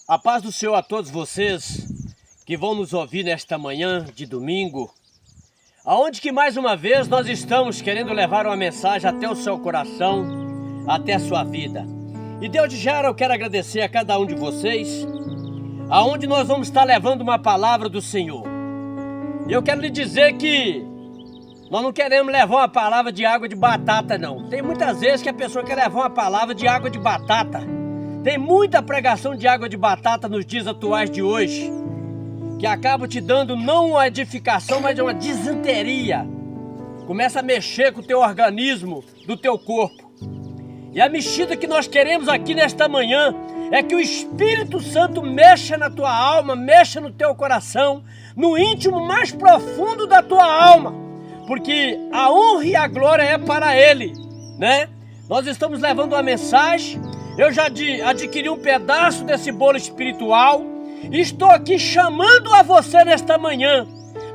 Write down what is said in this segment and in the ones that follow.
A paz do Senhor a todos vocês que vão nos ouvir nesta manhã de domingo, aonde que mais uma vez nós estamos querendo levar uma mensagem até o seu coração, até a sua vida. E desde já eu quero agradecer a cada um de vocês, aonde nós vamos estar levando uma palavra do Senhor. E eu quero lhe dizer que nós não queremos levar uma palavra de água de batata, não. Tem muitas vezes que a pessoa quer levar uma palavra de água de batata. Tem muita pregação de água de batata nos dias atuais de hoje, que acaba te dando não uma edificação, mas uma disenteria. Começa a mexer com o teu organismo, do teu corpo. E a mexida que nós queremos aqui nesta manhã é que o Espírito Santo mexa na tua alma, mexa no teu coração, no íntimo mais profundo da tua alma, porque a honra e a glória é para Ele, né? Nós estamos levando uma mensagem. Eu já adquiri um pedaço desse bolo espiritual e estou aqui chamando a você nesta manhã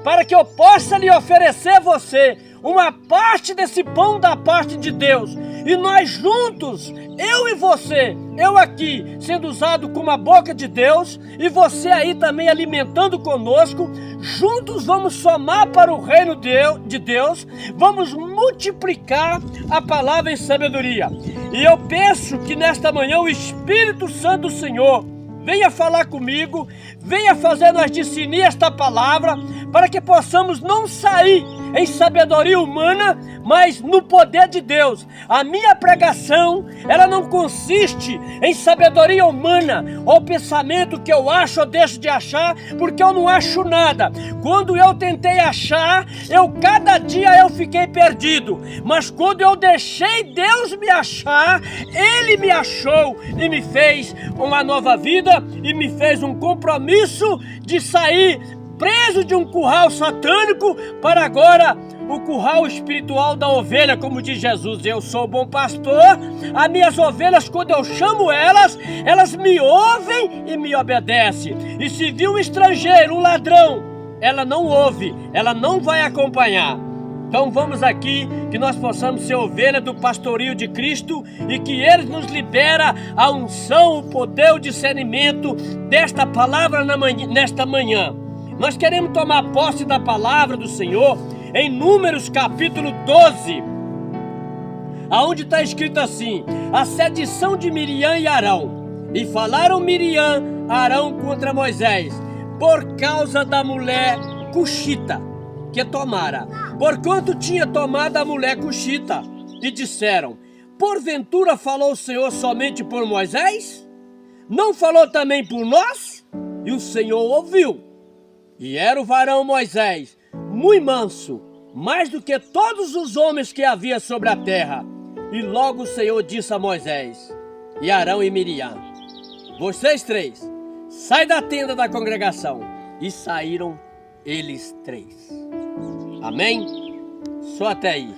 para que eu possa lhe oferecer a você uma parte desse pão da parte de Deus. E nós juntos, eu e você, eu aqui sendo usado como a boca de Deus e você aí também alimentando conosco, juntos vamos somar para o reino de Deus, vamos multiplicar a palavra em sabedoria. E eu peço que nesta manhã o Espírito Santo do Senhor venha falar comigo, venha fazer nós discernir esta palavra, para que possamos não sair em sabedoria humana, mas no poder de Deus. A minha pregação, ela não consiste em sabedoria humana, ou pensamento que eu acho ou deixo de achar, porque eu não acho nada. Quando eu tentei achar, cada dia eu fiquei perdido. Mas quando eu deixei Deus me achar, Ele me achou e me fez uma nova vida e me fez um compromisso de sair preso de um curral satânico para agora o curral espiritual da ovelha, como diz Jesus. Eu sou o bom pastor, as minhas ovelhas, quando eu chamo elas me ouvem e me obedecem. E se vir um estrangeiro, um ladrão, ela não ouve, ela não vai acompanhar. Então vamos aqui, que nós possamos ser ovelha do pastorio de Cristo e que Ele nos libera a unção, o poder, o discernimento desta palavra nesta manhã. Nós queremos tomar posse da palavra do Senhor em Números capítulo 12, aonde está escrito assim: a sedição de Miriam e Arão. E falaram Miriam e Arão contra Moisés, por causa da mulher cuxita que tomara, porquanto tinha tomado a mulher cuxita. E disseram: porventura falou o Senhor somente por Moisés? Não falou também por nós? E o Senhor ouviu. E era o varão Moisés muito manso, mais do que todos os homens que havia sobre a terra. E logo o Senhor disse a Moisés, e Arão e Miriam: vocês três, sai da tenda da congregação. E saíram eles três. Amém? Só até aí.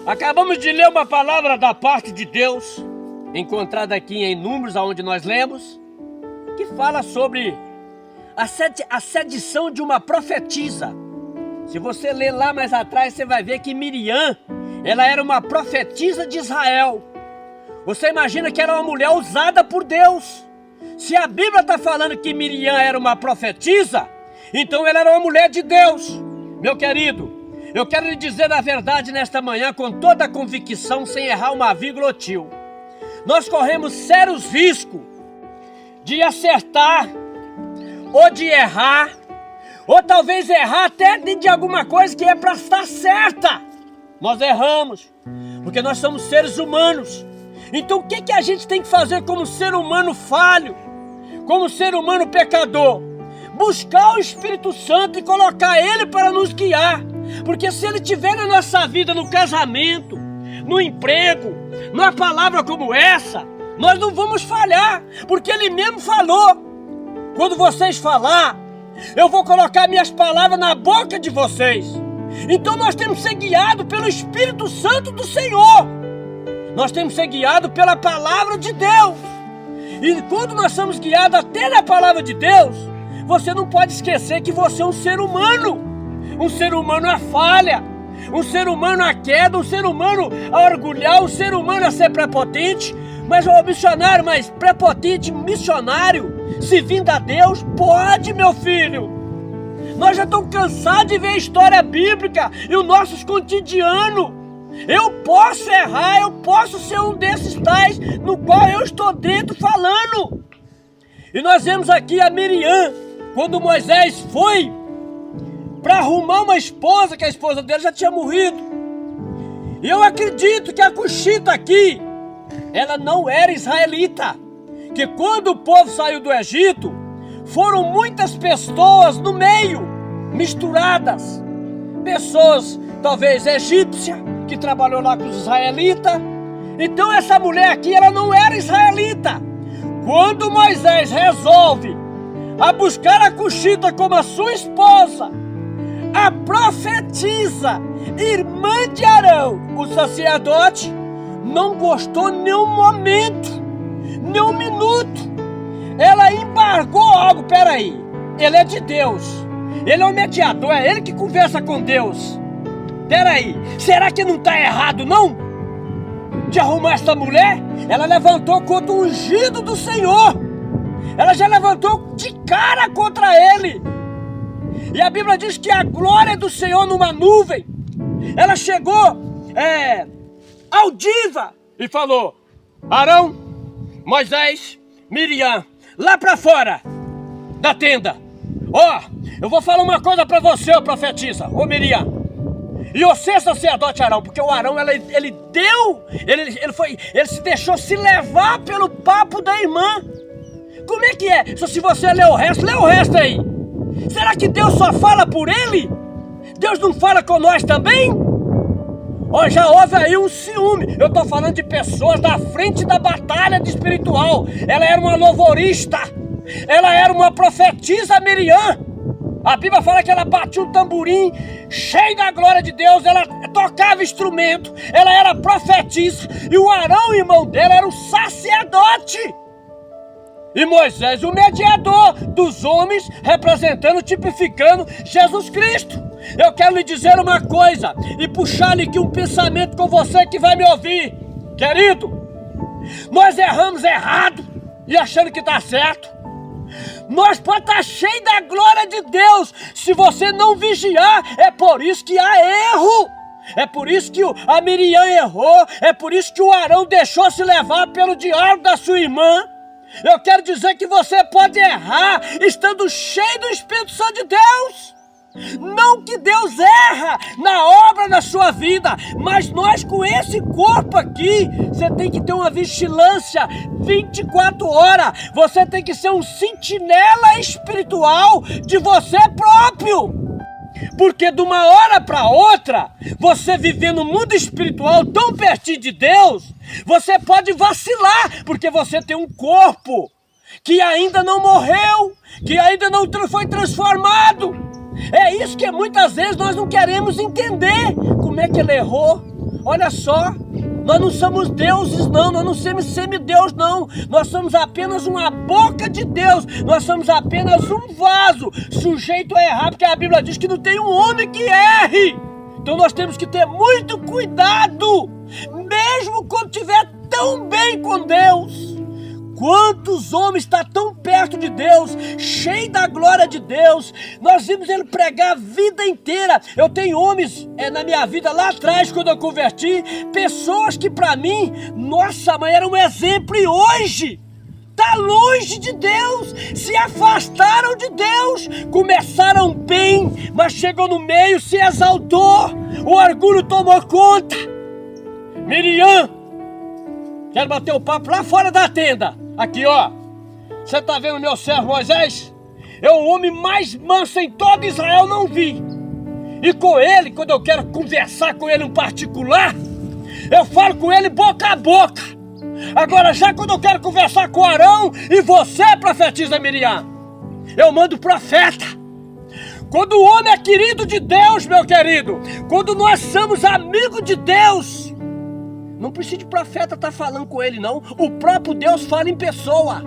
Acabamos de ler uma palavra da parte de Deus, encontrada aqui em Números, onde nós lemos, que fala sobre a sedição de uma profetisa. Se você ler lá mais atrás, você vai ver que Miriam, ela era uma profetisa de Israel. Você imagina que era uma mulher usada por Deus. Se a Bíblia está falando que Miriam era uma profetisa, então ela era uma mulher de Deus. Meu querido, eu quero lhe dizer a verdade nesta manhã com toda a convicção, sem errar uma vírgula ou tio. Nós corremos sérios riscos de acertar ou de errar, ou talvez errar até de alguma coisa que é para estar certa. Nós erramos, porque nós somos seres humanos. Então o que a gente tem que fazer como ser humano falho, como ser humano pecador? Buscar o Espírito Santo e colocar Ele para nos guiar. Porque se Ele estiver na nossa vida, no casamento, no emprego, numa palavra como essa, nós não vamos falhar, porque Ele mesmo falou: quando vocês falar, eu vou colocar minhas palavras na boca de vocês. Então nós temos que ser guiados pelo Espírito Santo do Senhor. Nós temos que ser guiados pela palavra de Deus. E quando nós somos guiados até na palavra de Deus, você não pode esquecer que você é um ser humano. Um ser humano a falha, um ser humano a queda, um ser humano a orgulhar, um ser humano a ser prepotente. Mas o missionário, mas prepotente missionário, se vindo a Deus, pode, meu filho. Nós já estamos cansados de ver a história bíblica e o nosso cotidiano. Eu posso errar, eu posso ser um desses tais no qual eu estou dentro falando. E nós vemos aqui a Miriam, quando Moisés foi para arrumar uma esposa, que a esposa dele já tinha morrido. E eu acredito que a Cuxita aqui, ela não era israelita. Que quando o povo saiu do Egito, foram muitas pessoas no meio, misturadas. Pessoas, talvez egípcia, que trabalhou lá com os israelitas. Então essa mulher aqui, ela não era israelita. Quando Moisés resolve a buscar a Cuxita como a sua esposa, a profetisa, irmã de Arão, o sacerdote, não gostou nem um momento, nem um minuto. Ela embargou algo. Peraí, ele é de Deus, ele é o mediador, é ele que conversa com Deus. Peraí, será que não está errado não? De arrumar essa mulher? Ela levantou contra o ungido do Senhor. Ela já levantou de cara contra ele. E a Bíblia diz que a glória do Senhor numa nuvem. Ela chegou aldiva e falou: Arão, Moisés, Miriam, lá para fora da tenda. Eu vou falar uma coisa para você, ô profetisa, ô Miriam. E você, sacerdote Arão, porque o Arão, ele se deixou se levar pelo papo da irmã. Como é que é? Se você lê o resto aí. Será que Deus só fala por ele? Deus não fala com nós também? Já houve aí um ciúme. Eu estou falando de pessoas da frente da batalha de espiritual. Ela era uma louvorista. Ela era uma profetisa Miriam. A Bíblia fala que ela batia um tamborim cheio da glória de Deus. Ela tocava instrumento. Ela era profetisa. E o Arão, irmão dela, era o sacerdote. E Moisés, o mediador dos homens, representando, tipificando Jesus Cristo. Eu quero lhe dizer uma coisa e puxar-lhe aqui um pensamento com você que vai me ouvir. Querido, nós erramos errado e achando que está certo. Nós podemos estar cheios da glória de Deus. Se você não vigiar, é por isso que há erro. É por isso que a Miriam errou. É por isso que o Arão deixou se levar pelo diálogo da sua irmã. Eu quero dizer que você pode errar estando cheio do Espírito Santo de Deus. Não que Deus erra na obra da sua vida, mas nós com esse corpo aqui, você tem que ter uma vigilância 24 horas. Você tem que ser um sentinela espiritual de você próprio. Porque de uma hora para outra, você viver no mundo espiritual tão pertinho de Deus, você pode vacilar, porque você tem um corpo que ainda não morreu, que ainda não foi transformado. É isso que muitas vezes nós não queremos entender. Como é que ele errou? Olha só, nós não somos deuses não, nós não somos semideus não. Nós somos apenas uma boca de Deus. Nós somos apenas um vaso sujeito a errar, porque a Bíblia diz que não tem um homem que erre. Então nós temos que ter muito cuidado, mesmo quando estiver tão bem com Deus. Quantos homens estão tão perto de Deus, cheio da glória de Deus. Nós vimos ele pregar a vida inteira. Eu tenho homens na minha vida lá atrás, quando eu converti, pessoas que para mim, nossa mãe, era um exemplo, e hoje está longe de Deus, se afastaram de Deus, começaram bem, mas chegou no meio, se exaltou, o orgulho tomou conta. Miriam, quero bater o papo lá fora da tenda. Aqui, você está vendo meu servo Moisés? É o homem mais manso em todo Israel, não vi. E com ele, quando eu quero conversar com ele em particular, eu falo com ele boca a boca. Agora, já quando eu quero conversar com Arão e você, profetisa Miriam, eu mando profeta. Quando o homem é querido de Deus, meu querido, quando nós somos amigos de Deus, não precisa de profeta estar falando com ele não. O próprio Deus fala em pessoa.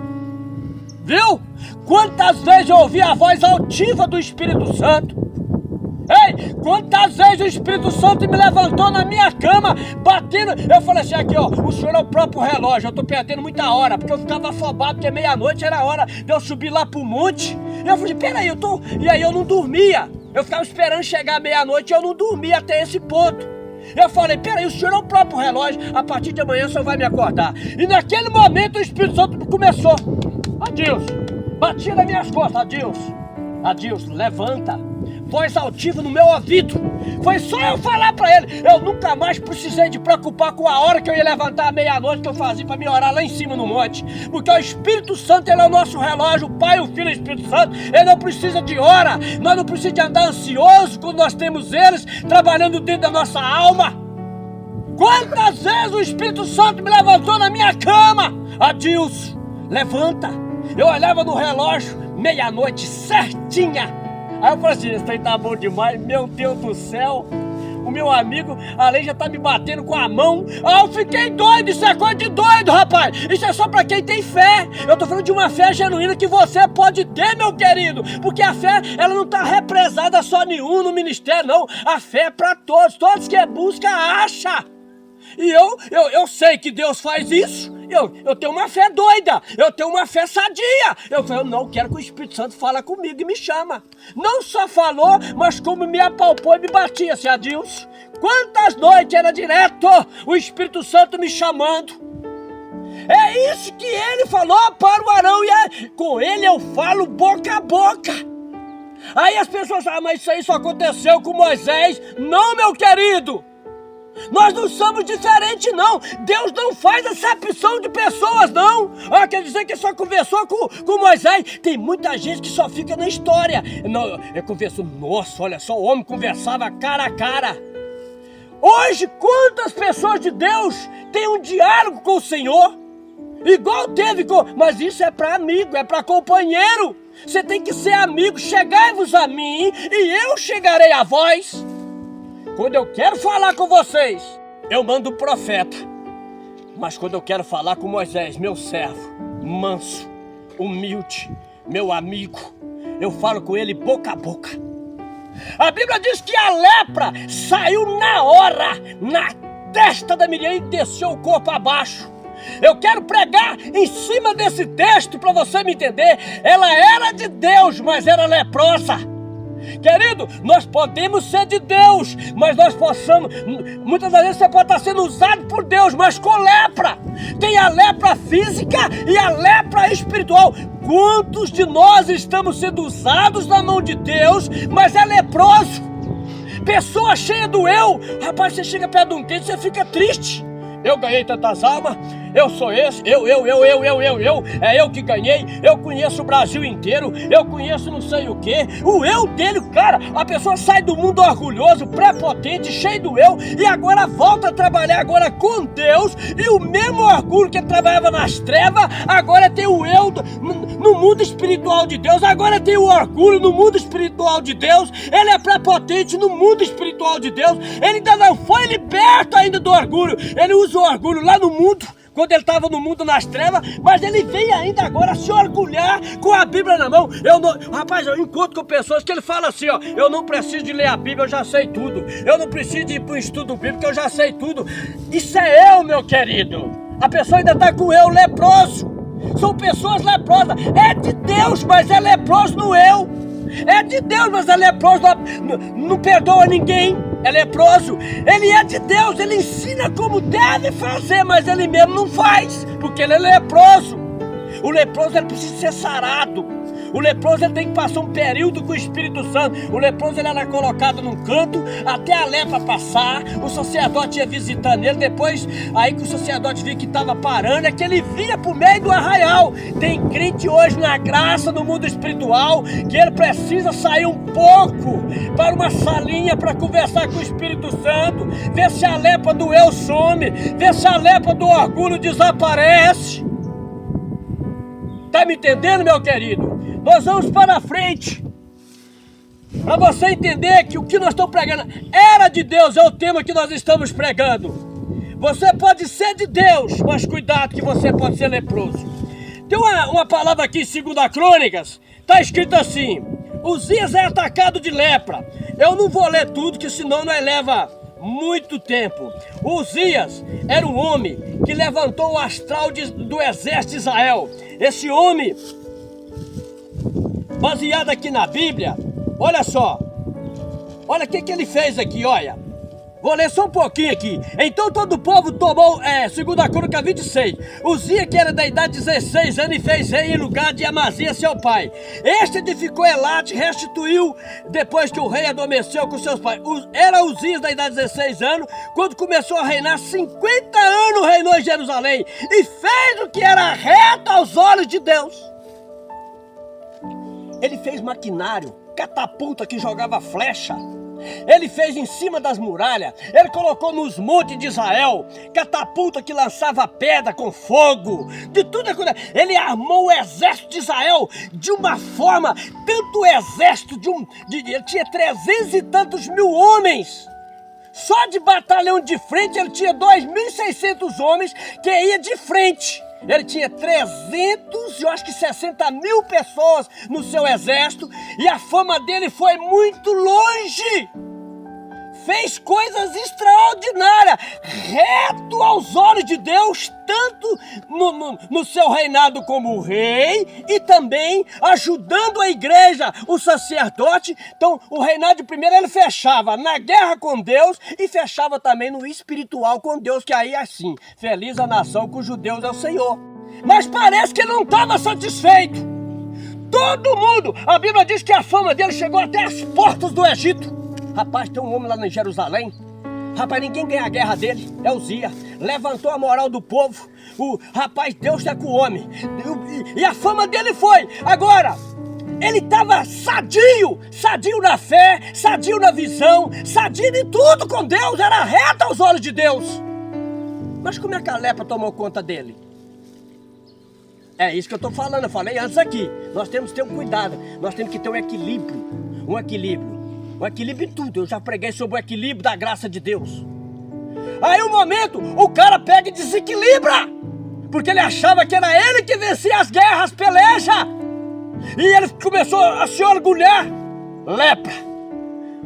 Viu? Quantas vezes eu ouvi a voz altiva do Espírito Santo? Ei, quantas vezes o Espírito Santo me levantou na minha cama, batendo. Eu falei assim, aqui ó, o senhor é o próprio relógio, eu tô perdendo muita hora, porque eu ficava afobado, porque meia-noite era a hora de eu subir lá pro monte. E eu falei, peraí, E aí eu não dormia. Eu ficava esperando chegar meia-noite e eu não dormia até esse ponto. Eu falei, peraí, o senhor é o próprio relógio, a partir de amanhã o senhor vai me acordar. E naquele momento o Espírito Santo começou. Adilson, batia nas minhas costas, Adilson, levanta. Voz altiva no meu ouvido. Foi só eu falar pra ele. Eu nunca mais precisei de preocupar com a hora que eu ia levantar à meia-noite que eu fazia pra me orar lá em cima no monte. Porque o Espírito Santo, ele é o nosso relógio. O Pai, o Filho e o Espírito Santo. Ele não precisa de hora. Nós não precisamos de andar ansioso quando nós temos eles trabalhando dentro da nossa alma. Quantas vezes o Espírito Santo me levantou na minha cama? Adilson, levanta. Eu olhava no relógio, meia-noite certinha. Aí eu falei assim, esse trem tá bom demais, meu Deus do céu. O meu amigo, além já tá me batendo com a mão. Ah, eu fiquei doido, isso é coisa de doido, rapaz. Isso é só pra quem tem fé. Eu tô falando de uma fé genuína que você pode ter, meu querido. Porque a fé, ela não tá represada só nenhum no ministério, não. A fé é pra todos, todos que busca, acha. E eu sei que Deus faz isso. Eu tenho uma fé doida, eu tenho uma fé sadia. Eu falei, eu não quero que o Espírito Santo fale comigo e me chama. Não só falou, mas como me apalpou e me batia, assim, Adilson. Quantas noites era direto o Espírito Santo me chamando. É isso que ele falou para o Arão e com ele eu falo boca a boca. Aí as pessoas falam, mas isso aí só aconteceu com Moisés. Não, meu querido. Nós não somos diferentes, não. Deus não faz acepção de pessoas, não. Ah, quer dizer que só conversou com Moisés. Tem muita gente que só fica na história. Não, eu converso, nossa, olha só, o homem conversava cara a cara. Hoje, quantas pessoas de Deus têm um diálogo com o Senhor? Igual teve com... Mas isso é para amigo, é para companheiro. Você tem que ser amigo. Chegai-vos a mim e eu chegarei a vós. Quando eu quero falar com vocês, eu mando o profeta. Mas quando eu quero falar com Moisés, meu servo, manso, humilde, meu amigo, eu falo com ele boca a boca. A Bíblia diz que a lepra saiu na hora, na testa da Miriam e desceu o corpo abaixo. Eu quero pregar em cima desse texto para você me entender. Ela era de Deus, mas era leprosa. Querido, nós podemos ser de Deus, mas nós possamos, muitas das vezes você pode estar sendo usado por Deus, mas com lepra. Tem a lepra física e a lepra espiritual. Quantos de nós estamos sendo usados na mão de Deus, mas é leproso? Pessoa cheia do eu. Rapaz, você chega perto de um crente, você fica triste. Eu ganhei tantas almas, eu sou esse, é eu que ganhei, eu conheço o Brasil inteiro, eu conheço não sei o que, o eu dele, cara, a pessoa sai do mundo orgulhoso, prepotente, cheio do eu, e agora volta a trabalhar agora com Deus, e o mesmo orgulho que trabalhava nas trevas, agora tem o eu no mundo espiritual de Deus, agora tem o orgulho no mundo espiritual de Deus, ele é prepotente no mundo espiritual de Deus, ele ainda não foi liberto ainda do orgulho, ele usa o orgulho lá no mundo, quando ele estava no mundo nas trevas, mas ele vem ainda agora se orgulhar com a Bíblia na mão. Rapaz, eu encontro com pessoas que ele fala assim, ó, eu não preciso de ler a Bíblia, eu já sei tudo. Eu não preciso de ir para o estudo bíblico, eu já sei tudo. Isso é eu, meu querido. A pessoa ainda está com eu leproso. São pessoas leprosas. É de Deus, mas é leproso no eu. É de Deus, mas é leproso, não perdoa ninguém. É leproso, ele é de Deus, ele ensina como deve fazer, mas ele mesmo não faz, porque ele é leproso. O leproso ele precisa ser sarado. O leproso ele tem que passar um período com o Espírito Santo. O leproso ele era colocado num canto até a lepra passar. O sacerdote ia visitando ele. Depois, aí que o sacerdote via que estava parando, é que ele vinha por meio do arraial. Tem crente hoje na graça, no mundo espiritual, que ele precisa sair um pouco para uma salinha para conversar com o Espírito Santo, ver se a lepra do eu some, ver se a lepra do orgulho desaparece. Tá me entendendo, meu querido? Nós vamos para frente, para você entender que o que nós estamos pregando era de Deus, é o tema que nós estamos pregando. Você pode ser de Deus, mas cuidado que você pode ser leproso. Tem uma palavra aqui em 2 Crônicas, está escrito assim: Uzias é atacado de lepra, Eu não vou ler tudo, que senão nós leva muito tempo. Uzias era um homem que levantou o astral do exército de Israel. Esse homem, baseado aqui na Bíblia, olha só. Olha o que ele fez aqui, olha. Vou ler só um pouquinho aqui. Então todo o povo tomou, segundo a Crônica 26, Uzias, que era da idade de 16 anos, e fez rei em lugar de Amazias, seu pai. Este edificou Elate, restituiu, depois que o rei adormeceu com seus pais. Era Uzias da idade de 16 anos, quando começou a reinar, 50 anos reinou em Jerusalém, e fez o que era reto aos olhos de Deus. Ele fez maquinário, catapulta que jogava flecha. Ele fez em cima das muralhas. Ele colocou nos montes de Israel catapulta que lançava pedra com fogo. De tudo aquilo. Ele armou o exército de Israel de uma forma. Tanto o exército ele tinha 300 e tantos mil homens. Só de batalhão de frente ele tinha 2.600 homens que ia de frente. Ele tinha 360 mil pessoas no seu exército, e a fama dele foi muito longe. Fez coisas extraordinárias, reto aos olhos de Deus, tanto no seu reinado como rei, e também ajudando a igreja, o sacerdote. Então o reinado de primeiro ele fechava na guerra com Deus e fechava também no espiritual com Deus, que aí assim, feliz a nação cujo Deus é o Senhor. Mas parece que ele não estava satisfeito. Todo mundo, a Bíblia diz que a fama dele chegou até as portas do Egito. Rapaz, tem um homem lá em Jerusalém. Rapaz, ninguém ganha a guerra dele. É Uzias. Levantou a moral do povo. Rapaz, Deus está com o homem. E a fama dele foi. Agora, ele estava sadio na fé, sadio na visão, sadio em tudo com Deus. Era reto aos olhos de Deus. Mas como é que a lepra tomou conta dele? É isso que eu estou falando. Eu falei antes aqui. Nós temos que ter um cuidado. Nós temos que ter um equilíbrio. Um equilíbrio em tudo. Eu já preguei sobre o equilíbrio da graça de Deus. Aí um momento, o cara pega e desequilibra, porque ele achava que era ele que vencia as guerras, peleja. E ele começou a se orgulhar. Lepra.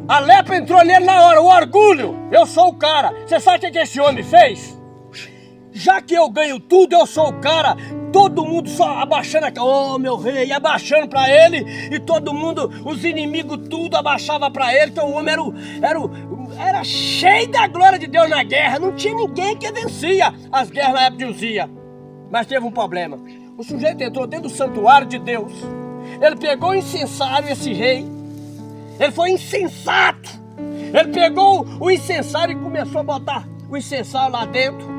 A lepra entrou nele na hora, o orgulho. Eu sou o cara. Você sabe o que esse homem fez? Já que eu ganho tudo, eu sou o cara. Todo mundo só abaixando a oh meu rei, abaixando para ele. E todo mundo, os inimigos tudo abaixava para ele. Então o homem era cheio da glória de Deus na guerra. Não tinha ninguém que vencia as guerras na época de Uzias. Mas teve um problema. O sujeito entrou dentro do santuário de Deus. Ele pegou o incensário, esse rei. Ele foi insensato. Ele pegou o incensário e começou a botar o incensário lá dentro.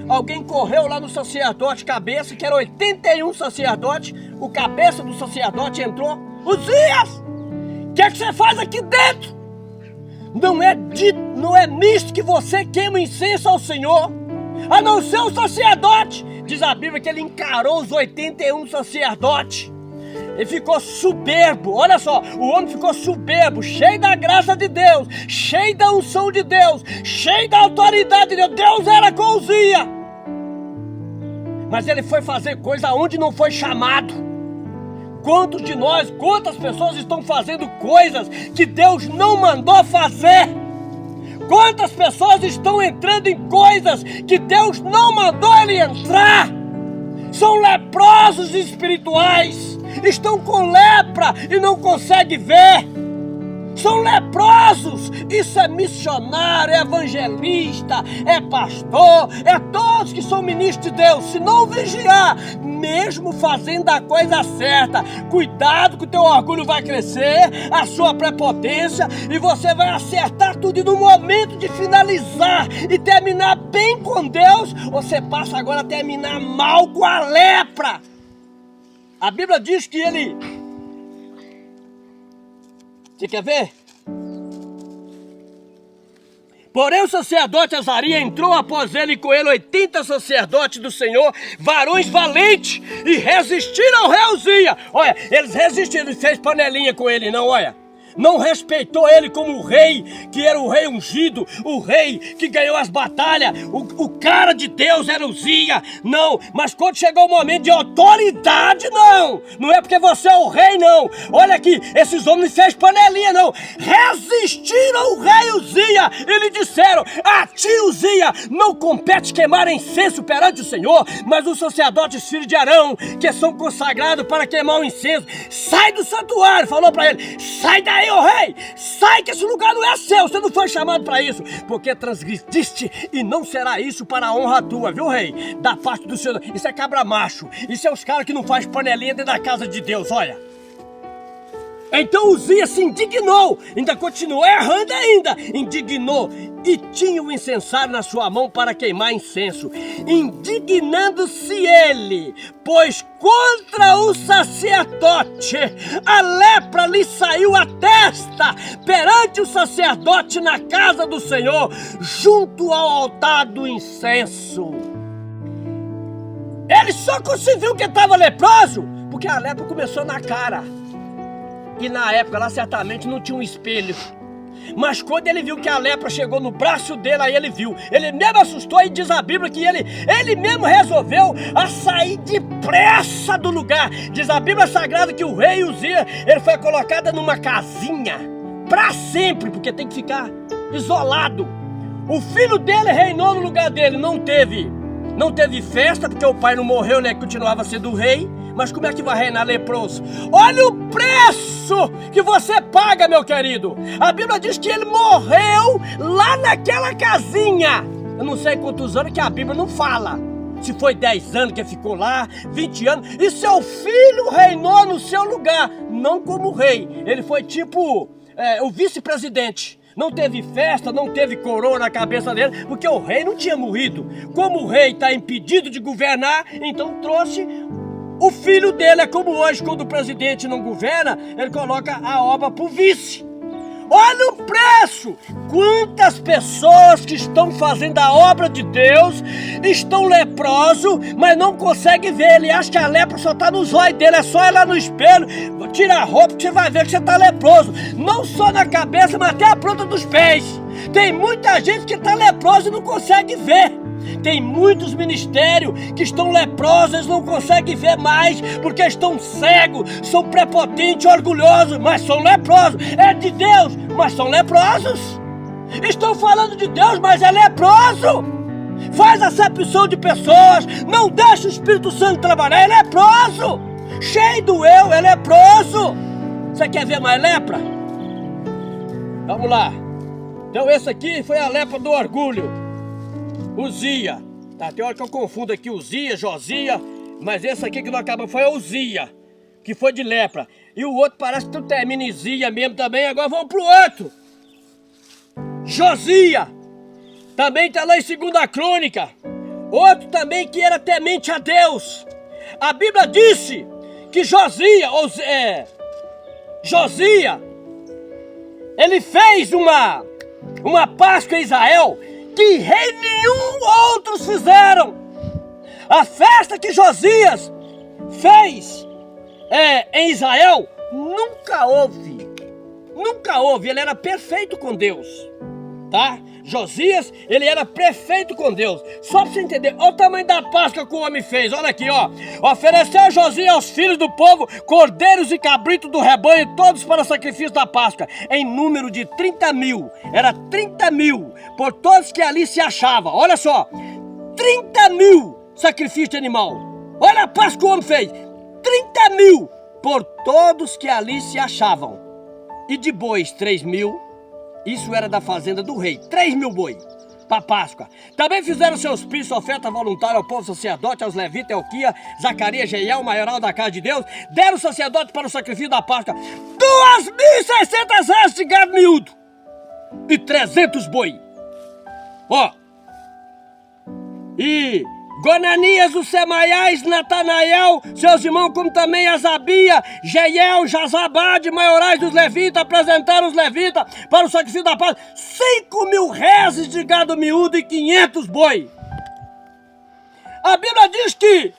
Alguém correu lá no sacerdote cabeça, que era 81 sacerdote. O cabeça do sacerdote entrou. Uzias, o que é que você faz aqui dentro? Não é nisto que você queima incenso ao Senhor, a não ser o sacerdote. Diz a Bíblia que ele encarou os 81 sacerdotes. Ele ficou soberbo, olha só, o homem ficou soberbo, cheio da graça de Deus, cheio da unção de Deus, cheio da autoridade de Deus. Deus era com Uzias. Mas ele foi fazer coisa onde não foi chamado. Quantos de nós, quantas pessoas estão fazendo coisas que Deus não mandou fazer? Quantas pessoas estão entrando em coisas que Deus não mandou ele entrar? São leprosos espirituais. Estão com lepra e não conseguem ver. São leprosos. Isso é missionário, é evangelista, é pastor, é todos que são ministros de Deus. Se não vigiar, mesmo fazendo a coisa certa, cuidado que o teu orgulho vai crescer, a sua prepotência, e você vai acertar tudo. E no momento de finalizar e terminar bem com Deus, você passa agora a terminar mal com a lepra. A Bíblia diz que ele... Você quer ver? Porém o sacerdote Azarias entrou após ele, e com ele 80 sacerdotes do Senhor, varões valentes, e resistiram ao rei Uzias. Olha, eles resistiram, ele fez panelinha com ele não, olha. não respeitou ele como o rei, que era o rei ungido, o rei que ganhou as batalhas, o cara de Deus era Uzias, não, mas quando chegou o momento de autoridade, não é porque você é o rei, não, olha aqui, esses homens não fez panelinha, não, resistiram ao rei Uzias e lhe disseram, a ti Uzias, não compete queimar incenso perante o Senhor, mas os sacerdotes filhos de Arão, que são consagrados para queimar o incenso, sai do santuário, falou para ele, sai daí, ô rei, sai que esse lugar não é seu, você não foi chamado para isso, porque transgrediste e não será isso para a honra tua, viu rei, da parte do Senhor. Isso é cabra macho, isso é os caras que não faz panelinha dentro da casa de Deus, olha. Então Uzias se indignou, ainda continuou errando ainda, indignou e tinha o incensário na sua mão para queimar incenso, indignando-se ele, pois contra o sacerdote a lepra lhe saiu à testa perante o sacerdote na casa do Senhor, junto ao altar do incenso. Ele só conseguiu que estava leproso, porque a lepra começou na cara. E na época lá certamente não tinha um espelho. Mas quando ele viu que a lepra chegou no braço dele, aí ele viu. Ele mesmo assustou e diz a Bíblia que ele mesmo resolveu a sair depressa do lugar. Diz a Bíblia Sagrada que o rei Uzias, ele foi colocado numa casinha para sempre, porque tem que ficar isolado. O filho dele reinou no lugar dele, não teve festa, porque o pai não morreu, né, continuava sendo o rei. Mas como é que vai reinar leproso? Olha o preço que você paga, meu querido. A Bíblia diz que ele morreu lá naquela casinha. Eu não sei quantos anos, que a Bíblia não fala. Se foi 10 anos que ficou lá, 20 anos. E seu filho reinou no seu lugar, não como rei. Ele foi tipo o vice-presidente. Não teve festa, não teve coroa na cabeça dele, porque o rei não tinha morrido. Como o rei está impedido de governar, então trouxe o filho dele. É como hoje, quando o presidente não governa, ele coloca a obra para o vice. Olha o preço! Quantas pessoas que estão fazendo a obra de Deus estão leprosos, mas não conseguem ver. Ele acha que a lepra só está nos olhos dele, é só ir lá no espelho, tira a roupa que você vai ver que você está leproso. Não só na cabeça, mas até a planta dos pés. Tem muita gente que está leprosa e não consegue ver. Tem muitos ministérios que estão leprosos, eles não conseguem ver mais, porque estão cegos, são prepotentes, orgulhosos, mas são leprosos. É de Deus, mas são leprosos. Estão falando de Deus, mas é leproso. Faz acepção de pessoas, não deixa o Espírito Santo trabalhar, é leproso. Cheio do eu, é leproso. Você quer ver mais lepra? Vamos lá. Então esse aqui foi a lepra do orgulho. Uzias, tá? Tem hora que eu confundo aqui Uzias, Josias, mas esse aqui que não acaba foi Uzias, que foi de lepra. E o outro parece que tu termina em Zia mesmo também. Agora vamos pro outro. Josias, também tá lá em 2 Crônica. Outro também que era temente a Deus. A Bíblia disse que Josias, ele fez uma Páscoa em Israel que rei nenhum outros fizeram. A festa que Josias fez em Israel nunca houve. Ele era perfeito com Deus, tá? Josias, ele era perfeito com Deus. Só pra você entender, olha o tamanho da Páscoa que o homem fez. Olha aqui, ó. Ofereceu Josias aos filhos do povo cordeiros e cabritos do rebanho, todos para o sacrifício da Páscoa, em número de 30.000. Era 30.000 por todos que ali se achavam. Olha só, 30.000 sacrifício de animal. Olha a Páscoa que o homem fez. 30.000 por todos que ali se achavam. E de bois 3.000. Isso era da fazenda do rei, 3.000 boi para Páscoa. Também fizeram seus príncipes oferta voluntária ao povo sacerdote, aos levitas, Elquia, Zacarias, Jeiel, maioral da casa de Deus. Deram o sacerdote para o sacrifício da Páscoa 2.600 reses de gado miúdo e 300 boi. Ó, e Gonanias, os Semaias, Natanael, seus irmãos, como também Azabia, Jeiel, Jazabade, maiorais dos levitas, apresentaram os levitas para o sacrifício da paz 5.000 reses de gado miúdo e 500 boi. A Bíblia diz que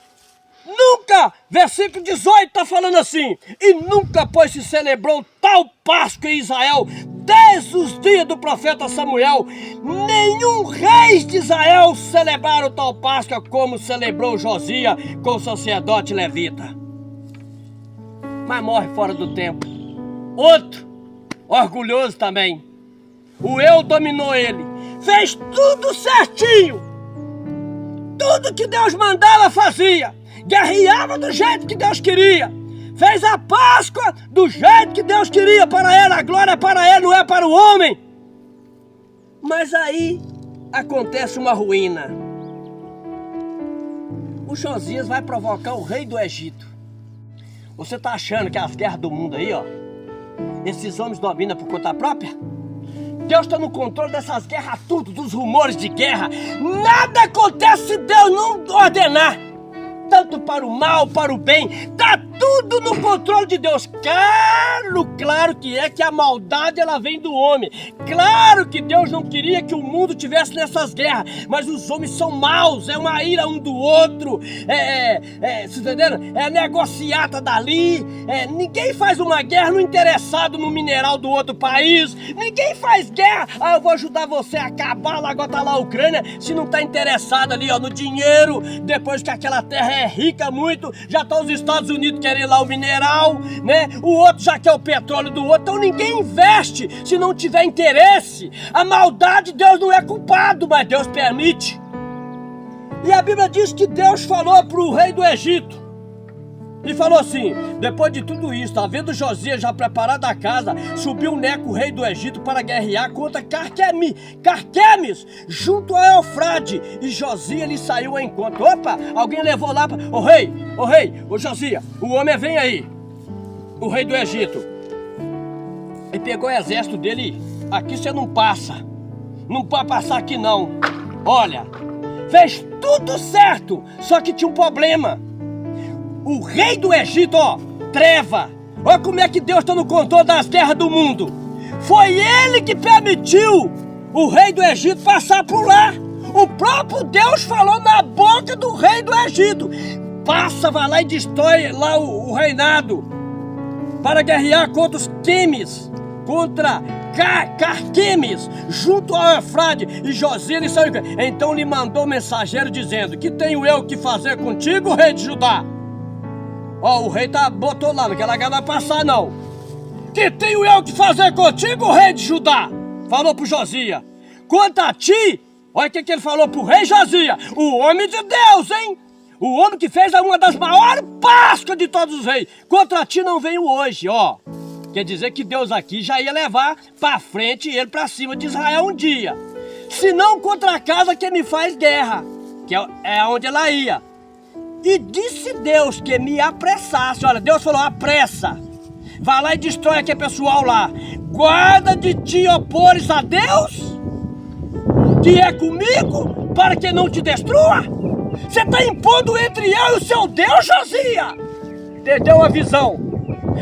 Nunca, versículo 18 está falando assim: e nunca, pois, se celebrou tal Páscoa em Israel, desde os dias do profeta Samuel. Nenhum rei de Israel celebraram tal Páscoa como celebrou Josias com o sacerdote levita. Mas morre fora do tempo. Outro, orgulhoso também. O eu dominou ele. Fez tudo certinho. Tudo que Deus mandava fazia. Guerreava do jeito que Deus queria. Fez a Páscoa do jeito que Deus queria para ele. A glória é para ele, não é para o homem. Mas aí acontece uma ruína. O Josias vai provocar o rei do Egito. Você tá achando que as guerras do mundo aí, ó, esses homens dominam por conta própria? Deus está no controle dessas guerras tudo, dos rumores de guerra. Nada acontece se Deus não ordenar. Tanto para o mal, para o bem, está tudo no controle de Deus. Claro que é que a maldade ela vem do homem. Claro que Deus não queria que o mundo tivesse nessas guerras, mas os homens são maus, é uma ira um do outro, você tá entendendo? É negociata dali, ninguém faz uma guerra não interessado no mineral do outro país, ninguém faz guerra, eu vou ajudar você a acabar lá, agora tá lá a Ucrânia, se não tá interessado ali, ó, no dinheiro, depois que aquela terra é rica muito, já estão os Estados Unidos querendo lá o mineral, né? O outro já quer o petróleo do outro, então ninguém investe se não tiver interesse. A maldade Deus não é culpado, mas Deus permite. E a Bíblia diz que Deus falou para o rei do Egito e falou assim: depois de tudo isso, tá vendo Josias já preparado a casa, subiu Neco, o rei do Egito, para guerrear contra Carquemes, junto a Eufrade, e Josias lhe saiu ao encontro. Opa, alguém levou lá para... Ô Josias, o homem vem aí, o rei do Egito. Ele pegou o exército dele: aqui você não passa, não pode passar aqui não. Olha, fez tudo certo, só que tinha um problema. O rei do Egito, ó, treva. Olha como é que Deus está no controle das guerras do mundo. Foi ele que permitiu o rei do Egito passar por lá. O próprio Deus falou na boca do rei do Egito: passa, vai lá e destrói lá o reinado, para guerrear contra os Quemes, contra Carquemes, junto ao Eufrade. E Josias lhe saiu. Então lhe mandou um mensageiro dizendo: que tenho eu que fazer contigo, rei de Judá? Ó, o rei botou lá, não quer largar vai passar não. Que tenho eu que fazer contigo, rei de Judá? Falou pro Josias. Quanto a ti, olha o que ele falou pro rei Josias: o homem de Deus, hein? O homem que fez uma das maiores Páscoas de todos os reis. Contra ti não veio hoje, ó. Quer dizer que Deus aqui já ia levar pra frente ele pra cima de Israel um dia. Se não contra a casa que me faz guerra, que é onde ela ia. E disse Deus que me apressasse. Olha, Deus falou: apressa. Vai lá e destrói aquele pessoal lá. Guarda de te opores a Deus, que é comigo, para que não te destrua. Você está impondo entre eu e o seu Deus, Josias. Perdeu a visão.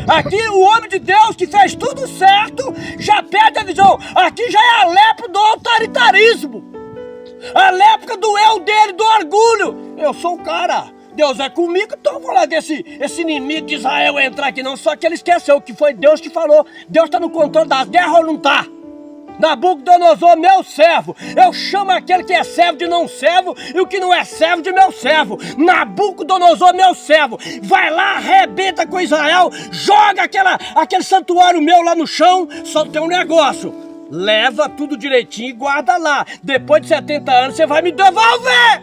Aqui o homem de Deus que fez tudo certo já perde a visão. Aqui já é a lepra do autoritarismo, a lepra do eu dele, do orgulho. Eu sou o cara, Deus é comigo, então eu vou lá desse inimigo de Israel entrar aqui não. Só que ele esqueceu que foi Deus que falou. Deus está no controle das guerras ou não está? Nabucodonosor, meu servo, eu chamo aquele que é servo de não servo e o que não é servo de meu servo. Nabucodonosor, meu servo, vai lá, arrebenta com Israel, joga aquele santuário meu lá no chão. Só tem um negócio: leva tudo direitinho e guarda lá. Depois de 70 anos você vai me devolver.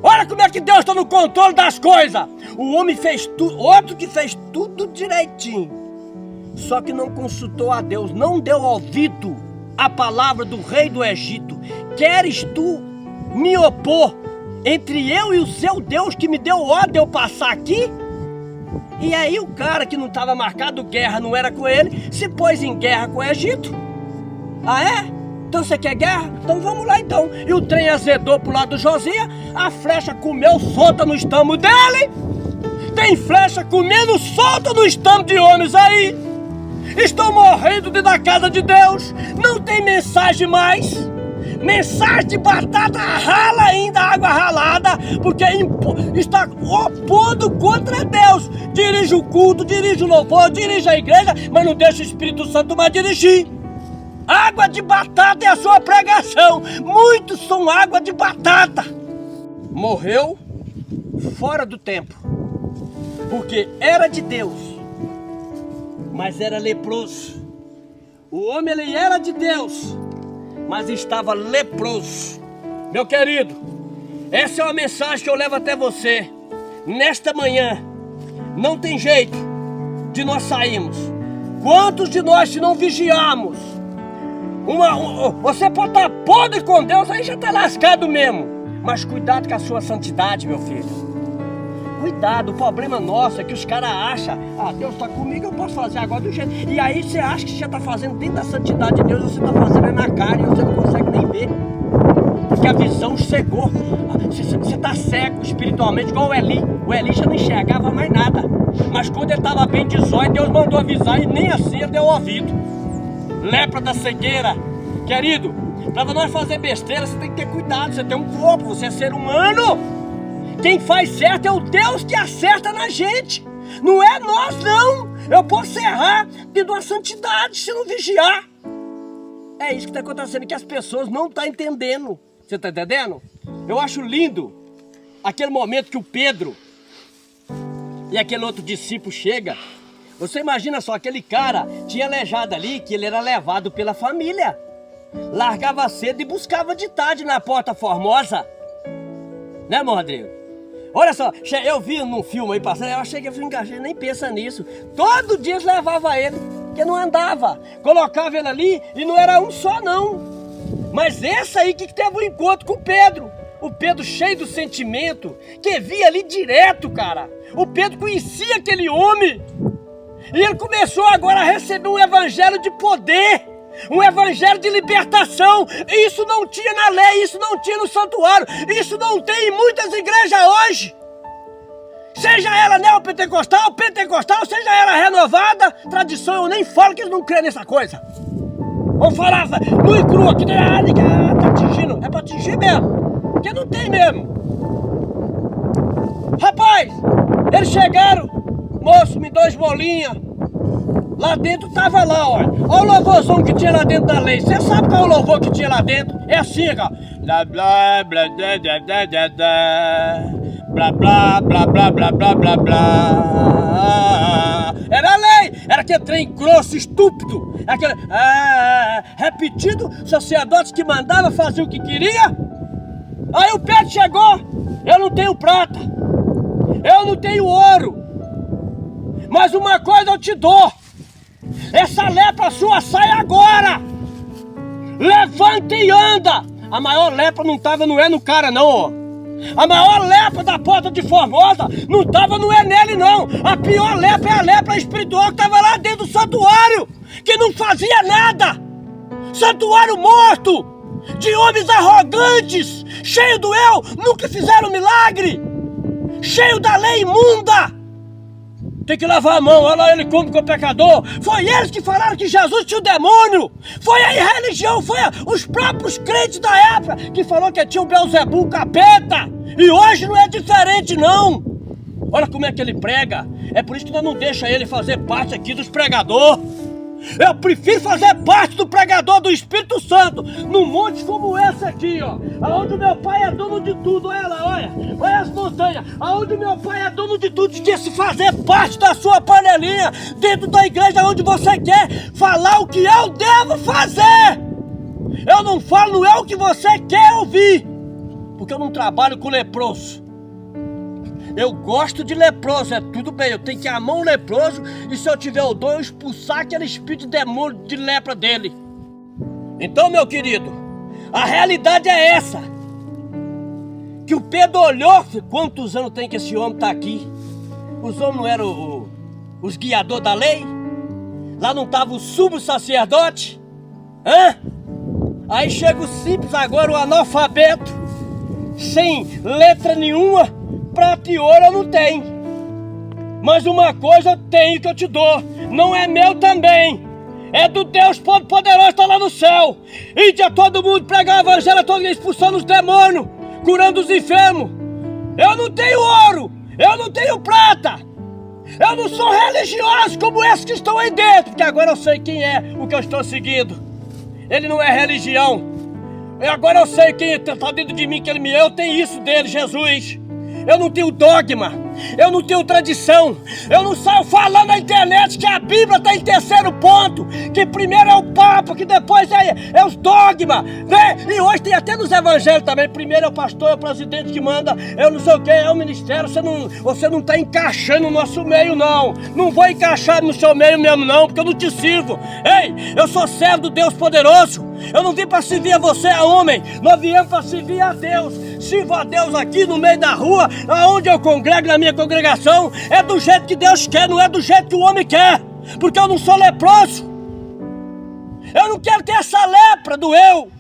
Olha como é que Deus está no controle das coisas. O homem fez tudo, outro que fez tudo direitinho, só que não consultou a Deus, não deu ouvido à palavra do rei do Egito. Queres tu me opor entre eu e o seu Deus que me deu ordem de eu passar aqui? E aí o cara que não estava marcado guerra, não era com ele, se pôs em guerra com o Egito. Ah é? Então você quer guerra? Então vamos lá então. E o trem azedou pro lado do Josias, a flecha comeu solta no estômago dele. Tem flecha comendo solta no estômago de homens aí. Estão morrendo dentro da casa de Deus. Não tem mensagem mais. Mensagem de batata rala ainda, água ralada, porque está opondo contra Deus. Dirige o culto, dirige o louvor, dirige a igreja, mas não deixa o Espírito Santo mais dirigir. Água de batata é a sua pregação. Muitos são água de batata. Morreu fora do tempo, porque era de Deus, mas era leproso. O homem, ele era de Deus, mas estava leproso. Meu querido, essa é uma mensagem que eu levo até você. Nesta manhã, não tem jeito de nós sairmos. Quantos de nós, se não vigiarmos, você pode estar podre com Deus, aí já está lascado mesmo. Mas cuidado com a sua santidade, meu filho. Cuidado, o problema nosso é que os caras acham, Deus está comigo, eu posso fazer agora do jeito. E aí você acha que você está fazendo dentro da santidade de Deus, você está fazendo na cara e você não consegue nem ver. Porque a visão cegou. Você está cego espiritualmente, igual o Eli. O Eli já não enxergava mais nada. Mas quando ele estava bem de zóio, Deus mandou avisar e nem assim ele deu ouvido. Lepra da cegueira. Querido, para nós fazer besteira, você tem que ter cuidado. Você tem um corpo, você é ser humano. Quem faz certo é o Deus que acerta na gente. Não é nós, não. Eu posso errar dentro de uma santidade se não vigiar. É isso que está acontecendo, que as pessoas não estão entendendo. Você está entendendo? Eu acho lindo aquele momento que o Pedro e aquele outro discípulo chega. Você imagina só, aquele cara tinha aleijado ali, que ele era levado pela família. Largava cedo e buscava de tarde na Porta Formosa. Né, irmão Rodrigo? Olha só, eu vi num filme aí passando, eu achei que eu fui encaixado, nem pensa nisso. Todo dia eles levavam ele, que não andava. Colocava ele ali e não era um só não. Mas esse aí que teve um encontro com o Pedro. O Pedro cheio do sentimento, que via ali direto, cara. O Pedro conhecia aquele homem. E ele começou agora a receber um evangelho de poder. Um evangelho de libertação. Isso não tinha na lei, isso não tinha no santuário, isso não tem em muitas igrejas hoje. Seja ela neopentecostal, pentecostal, seja ela renovada, tradição, eu nem falo que eles não creem nessa coisa. Vamos falar nu e cru aqui, tá atingindo, é pra atingir mesmo, porque não tem mesmo. Rapaz, eles chegaram, moço, me dá as bolinhas. Lá dentro tava lá, olha. Olha o louvorzão que tinha lá dentro da lei. Você sabe qual é o louvor que tinha lá dentro? É assim, ó. Blá blá blá blá blá blá blá blá blá blá blá blá blá blá blá. Era a lei, era aquele trem grosso, estúpido. Aquele repetido, sacerdote que mandava fazer o que queria. Aí o Pedro chegou. Eu não tenho prata, eu não tenho ouro, mas uma coisa eu te dou. Essa lepra sua sai agora. Levanta e anda. A maior lepra não é no cara não, ó. A maior lepra da Porta de Formosa não é nele não. A pior lepra é a lepra espiritual que estava lá dentro do santuário, que não fazia nada. Santuário morto, de homens arrogantes, cheio do eu, nunca fizeram milagre, cheio da lei imunda. Tem que lavar a mão, olha lá ele come com o pecador. Foi eles que falaram que Jesus tinha o demônio. Foi a religião, foi os próprios crentes da época que falou que tinha o Beelzebul, o capeta. E hoje não é diferente não. Olha como é que ele prega. É por isso que nós não deixamos ele fazer parte aqui dos pregadores. Eu prefiro fazer parte do pregador do Espírito Santo num monte como esse aqui, ó. Aonde o meu pai é dono de tudo, olha lá, olha as montanhas. Aonde o meu pai é dono de tudo, de se fazer parte da sua panelinha dentro da igreja onde você quer falar o que eu devo fazer. Eu não falo, não é o que você quer ouvir, porque eu não trabalho com leproso. Eu gosto de leproso, é tudo bem, eu tenho que amar um leproso e se eu tiver o dom, eu expulsar aquele espírito de demônio de lepra dele. Então, meu querido, a realidade é essa. Que o Pedro olhou, quantos anos tem que esse homem está aqui? Os homens não eram os guiadores da lei? Lá não estava o sumo sacerdote? Aí chega o simples agora, o analfabeto, sem letra nenhuma. Prata e ouro eu não tenho, mas uma coisa eu tenho que eu te dou, não é meu também, é do Deus Todo-Poderoso, está lá no céu. Ide a todo mundo, pregar o evangelho a todo mundo, expulsando os demônios, curando os enfermos. Eu não tenho ouro, eu não tenho prata, eu não sou religioso como esses que estão aí dentro, porque agora eu sei quem é o que eu estou seguindo. Ele não é religião. Agora eu sei quem está dentro de mim, que ele me é. Eu tenho isso dele, Jesus. Eu não tenho dogma, eu não tenho tradição, eu não saio falando na internet que a Bíblia está em terceiro ponto, que primeiro é o Papa, que depois é os dogmas, né? E hoje tem até nos evangelhos também, primeiro é o pastor, é o presidente que manda, eu não sei o que, é o ministério, você não está encaixando no nosso meio não, não vou encaixar no seu meio mesmo não, porque eu não te sirvo. Ei, eu sou servo do Deus poderoso, eu não vim para servir a você, a homem, nós viemos para servir a Deus. Sirvo a Deus aqui no meio da rua, aonde eu congrego, na minha congregação, é do jeito que Deus quer, não é do jeito que o homem quer, porque eu não sou leproso, eu não quero ter essa lepra do eu.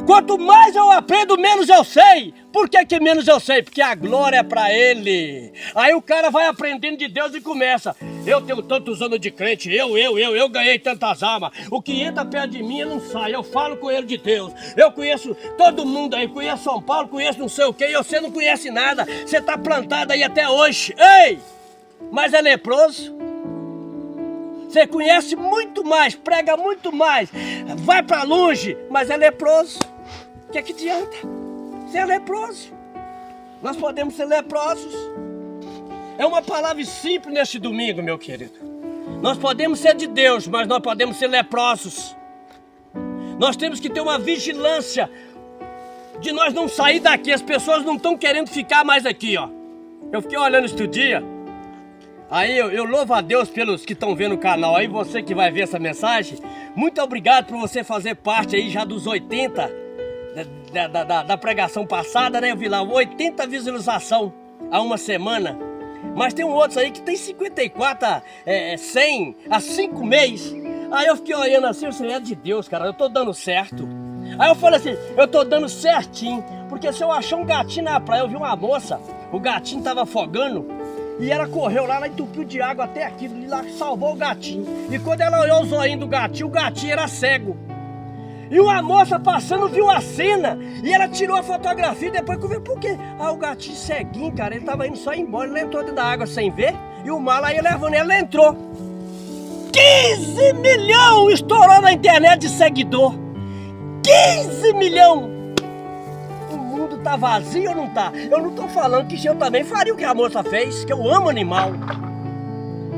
Quanto mais eu aprendo, menos eu sei. Por que menos eu sei? Porque a glória é para Ele. Aí o cara vai aprendendo de Deus e começa: eu tenho tantos anos de crente, eu ganhei tantas almas. O que entra perto de mim, eu não sai. Eu falo com ele de Deus. Eu conheço todo mundo aí, conheço São Paulo, conheço não sei o que, e você não conhece nada. Você está plantado aí até hoje. Ei, mas é leproso. Você conhece muito mais, prega muito mais, vai para longe, mas é leproso. O que adianta? Você é leproso. Nós podemos ser leprosos. É uma palavra simples neste domingo, meu querido. Nós podemos ser de Deus, mas nós podemos ser leprosos. Nós temos que ter uma vigilância de nós não sair daqui. As pessoas não estão querendo ficar mais aqui, ó. Eu fiquei olhando este dia. Aí eu louvo a Deus pelos que estão vendo o canal aí, você que vai ver essa mensagem. Muito obrigado por você fazer parte aí já dos 80 da pregação passada, né? Eu vi lá 80 visualizações há uma semana. Mas tem um outro aí que tem 54, 100 há 5 meses. Aí eu fiquei olhando assim, isso é de Deus, cara, eu tô dando certo. Aí eu falei assim, eu tô dando certinho, porque se eu achar um gatinho na praia, eu vi uma moça, o gatinho tava afogando. E ela correu lá, ela entupiu de água até aqui, e lá salvou o gatinho. E quando ela olhou o zoinho do gatinho, o gatinho era cego. E uma moça passando viu a cena, e ela tirou a fotografia, e depois que eu vi, por quê? Ah, o gatinho ceguinho, cara, ele tava indo só embora, ele entrou dentro da água sem ver, e o mal aí levando ele, entrou. 15 milhões estourou na internet de seguidor. 15 milhões! O mundo tá vazio ou não tá? Eu não tô falando que eu também faria o que a moça fez, que eu amo animal.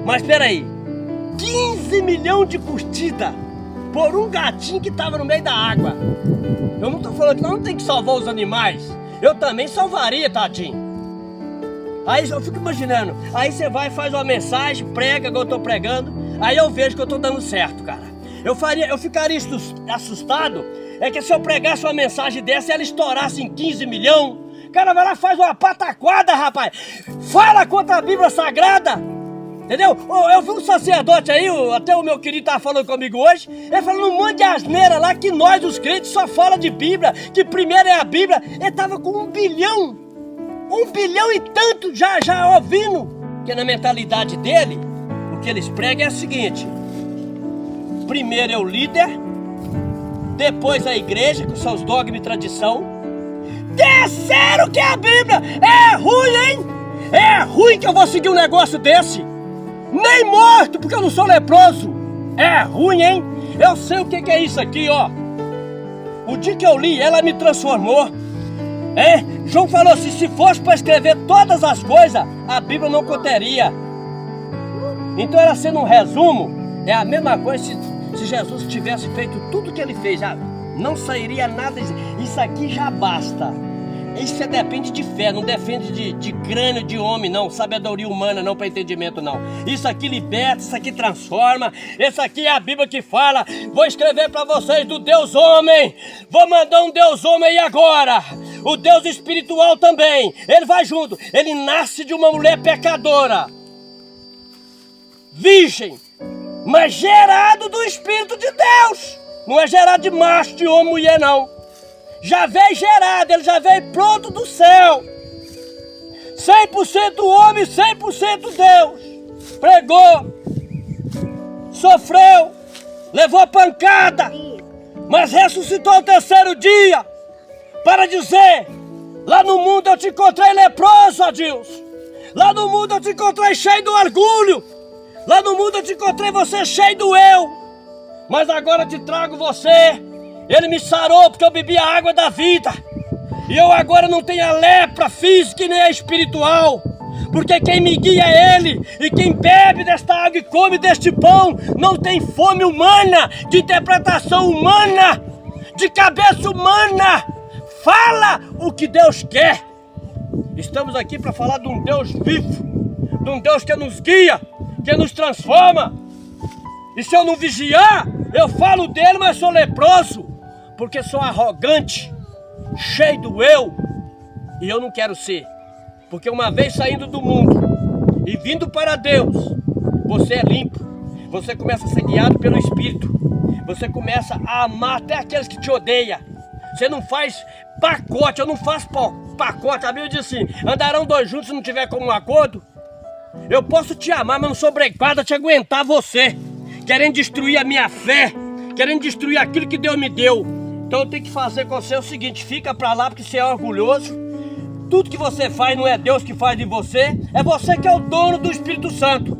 Mas peraí, 15 milhões de curtida por um gatinho que tava no meio da água. Eu não tô falando que nós não tem que salvar os animais. Eu também salvaria, tadinho. Aí eu fico imaginando, aí você vai, faz uma mensagem, prega igual eu tô pregando, aí eu vejo que eu tô dando certo, cara. Eu ficaria assustado, é que se eu pregasse uma mensagem dessa e ela estourasse em 15 milhões, o cara vai lá e faz uma pataquada, rapaz. Fala contra a Bíblia Sagrada, entendeu? Eu vi um sacerdote aí, até o meu querido tava falando comigo hoje, ele falando um monte de asneira lá, que nós os crentes só fala de Bíblia, que primeiro é a Bíblia. Ele tava com 1 bilhão e tanto já ouvindo, que na mentalidade dele, o que eles pregam é o seguinte: primeiro é o líder, depois a igreja com seus dogmas e tradição, terceiro que é a Bíblia. É ruim, hein? É ruim que eu vou seguir um negócio desse, nem morto, porque eu não sou leproso. É ruim, hein? Eu sei o que é isso aqui, ó. O dia que eu li, ela me transformou. João falou assim, se fosse para escrever todas as coisas, a Bíblia não conteria. Então ela sendo um resumo, é a mesma coisa se Jesus tivesse feito tudo que ele fez, já não sairia nada. Isso aqui já basta. Isso depende de fé, não depende de crânio de homem, não, sabedoria humana, não, para entendimento, não. Isso aqui liberta, isso aqui transforma. Isso aqui é a Bíblia que fala. Vou escrever para vocês do Deus homem. Vou mandar um Deus homem aí agora. O Deus espiritual também. Ele vai junto. Ele nasce de uma mulher pecadora, virgem, mas gerado do Espírito de Deus. Não é gerado de macho, de homem, mulher, não. Já veio gerado, ele já veio pronto do céu. 100% homem, 100% Deus. Pregou, sofreu, levou pancada, mas ressuscitou ao terceiro dia para dizer: lá no mundo eu te encontrei leproso, Adilson. Lá no mundo eu te encontrei cheio do orgulho. Lá no mundo eu te encontrei você cheio do eu. Mas agora eu te trago você. Ele me sarou porque eu bebi a água da vida. E eu agora não tenho a lepra física e nem a espiritual. Porque quem me guia é Ele. E quem bebe desta água e come deste pão não tem fome humana, de interpretação humana, de cabeça humana. Fala o que Deus quer. Estamos aqui para falar de um Deus vivo, de um Deus que nos guia, que nos transforma. E se eu não vigiar, eu falo dele, mas sou leproso, porque sou arrogante, cheio do eu. E eu não quero ser. Porque uma vez saindo do mundo e vindo para Deus, você é limpo. Você começa a ser guiado pelo Espírito. Você começa a amar até aqueles que te odeiam. Você não faz pacote, eu não faço pacote. A Bíblia diz assim: andarão dois juntos se não tiver como um acordo. Eu posso te amar, mas não sou obrigado a te aguentar você, querendo destruir a minha fé, querendo destruir aquilo que Deus me deu. Então eu tenho que fazer com você o seguinte: fica pra lá porque você é orgulhoso. Tudo que você faz não é Deus que faz em você, é você que é o dono do Espírito Santo.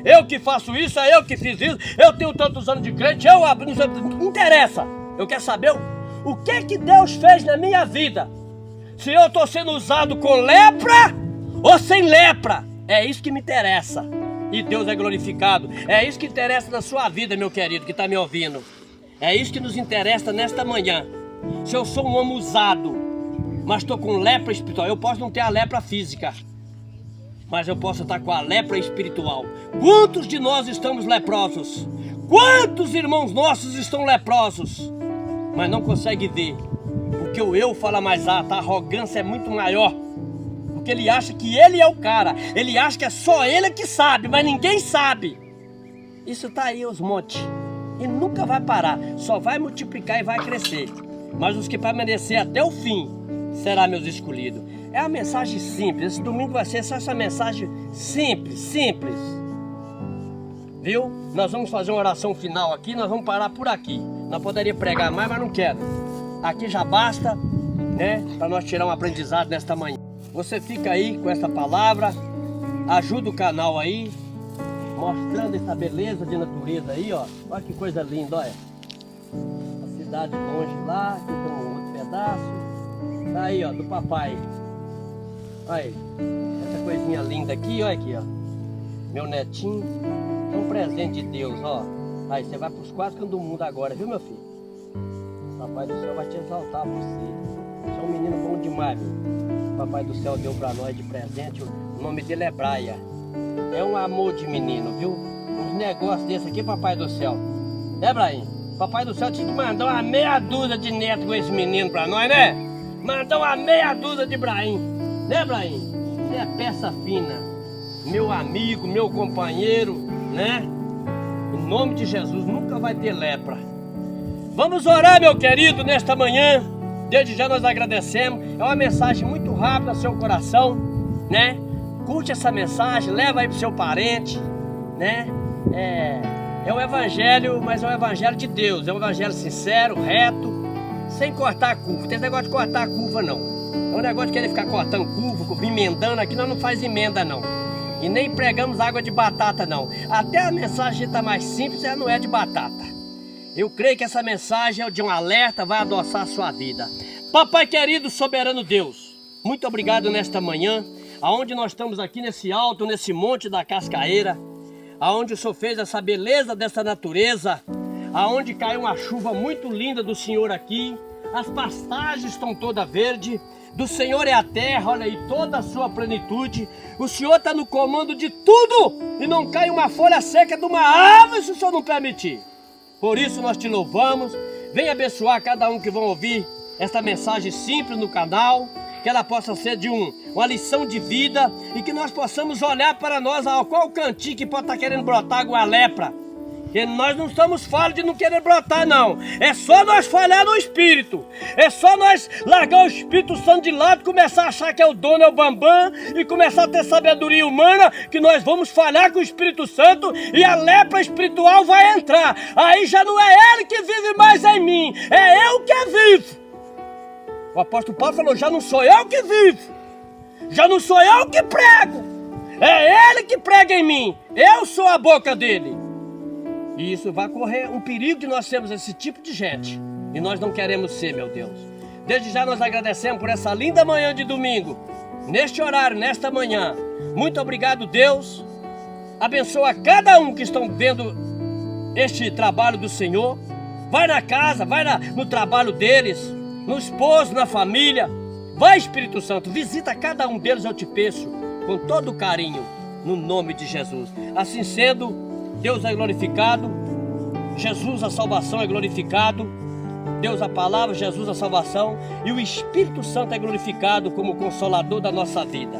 Eu que faço isso, é eu que fiz isso, eu tenho tantos anos de crente, não interessa. Eu quero saber o que Deus fez na minha vida. Se eu estou sendo usado com lepra ou sem lepra, é isso que me interessa. E Deus é glorificado. É isso que interessa na sua vida, meu querido, que está me ouvindo. É isso que nos interessa nesta manhã. Se eu sou um homem usado, mas estou com lepra espiritual, eu posso não ter a lepra física, mas eu posso estar com a lepra espiritual. Quantos de nós estamos leprosos? Quantos irmãos nossos estão leprosos, mas não conseguem ver? Porque o eu fala mais alto, a arrogância é muito maior. Porque ele acha que ele é o cara. Ele acha que é só ele que sabe, mas ninguém sabe. Isso está aí os montes. E nunca vai parar. Só vai multiplicar e vai crescer. Mas os que permanecer até o fim será meus escolhidos. É uma mensagem simples. Esse domingo vai ser só essa mensagem simples. Viu? Nós vamos fazer uma oração final aqui. Nós vamos parar por aqui. Nós poderíamos pregar mais, mas não quero. Aqui já basta, né? Para nós tirar um aprendizado nesta manhã. Você fica aí com essa palavra. Ajuda o canal aí, mostrando essa beleza de natureza aí, ó. Olha que coisa linda, olha. A cidade longe lá, aqui tem um outro pedaço. Tá aí, ó, do papai. Olha aí, essa coisinha linda aqui, olha aqui, ó. Meu netinho, é um presente de Deus, ó. Aí, você vai pros quatro cantos do mundo agora, viu, meu filho? Papai do céu vai te exaltar você. Você é um menino bom demais, viu? Papai do céu deu pra nós de presente. O nome dele é Braia. É um amor de menino, viu? Uns negócios desse aqui, papai do céu. Né, Brainho? Papai do céu tinha que mandar uma meia dúzia de neto com esse menino pra nós, né? Mandar uma meia dúzia de Brainho. Né, Brainho? Você é peça fina. Meu amigo, meu companheiro, né? Em nome de Jesus, nunca vai ter lepra. Vamos orar, meu querido, nesta manhã. Desde já nós agradecemos. É uma mensagem muito rápida ao seu coração, né? Curte essa mensagem, leva aí pro seu parente, né? É um evangelho, mas é um evangelho de Deus. É um evangelho sincero, reto, sem cortar a curva. Não tem esse negócio de cortar a curva, não. É um negócio de querer ficar cortando curva, emendando. Aqui nós não faz emenda, não. E nem pregamos água de batata, não. Até a mensagem está mais simples, ela não é de batata. Eu creio que essa mensagem é de um alerta, vai adoçar a sua vida. Papai querido, soberano Deus, muito obrigado nesta manhã, aonde nós estamos aqui nesse alto, nesse monte da Cascaeira, aonde o Senhor fez essa beleza dessa natureza, aonde caiu uma chuva muito linda do Senhor aqui, as pastagens estão todas verdes, do Senhor é a terra, olha aí, toda a sua plenitude. O Senhor está no comando de tudo e não cai uma folha seca de uma árvore se o Senhor não permitir. Por isso nós te louvamos. Venha abençoar cada um que vão ouvir esta mensagem simples no canal, que ela possa ser de uma lição de vida e que nós possamos olhar para nós, qual cantinho que pode estar querendo brotar alguma lepra, Que nós não estamos falhos de não querer brotar, não. É só nós falhar no Espírito. É só nós largar o Espírito Santo de lado, começar a achar que é o dono, é o bambam, e começar a ter sabedoria humana, que nós vamos falhar com o Espírito Santo e a lepra espiritual vai entrar. Aí já não é ele que vive mais em mim, é eu que vivo. O apóstolo Paulo falou, já não sou eu que vivo, já não sou eu que prego, é ele que prega em mim, eu sou a boca dele. E isso vai correr um perigo de nós sermos esse tipo de gente. E nós não queremos ser, meu Deus. Desde já nós agradecemos por essa linda manhã de domingo. Neste horário, nesta manhã. Muito obrigado, Deus. Abençoa cada um que estão vendo este trabalho do Senhor. Vai na casa, vai no trabalho deles, no esposo, na família. Vai, Espírito Santo, visita cada um deles, eu te peço, com todo carinho, no nome de Jesus. Assim sendo, Deus é glorificado, Jesus a salvação é glorificado, Deus a palavra, Jesus a salvação, e o Espírito Santo é glorificado como consolador da nossa vida.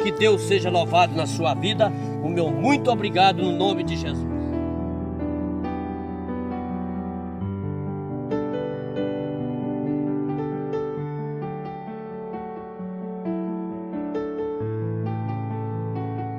Que Deus seja louvado na sua vida. O meu muito obrigado no nome de Jesus.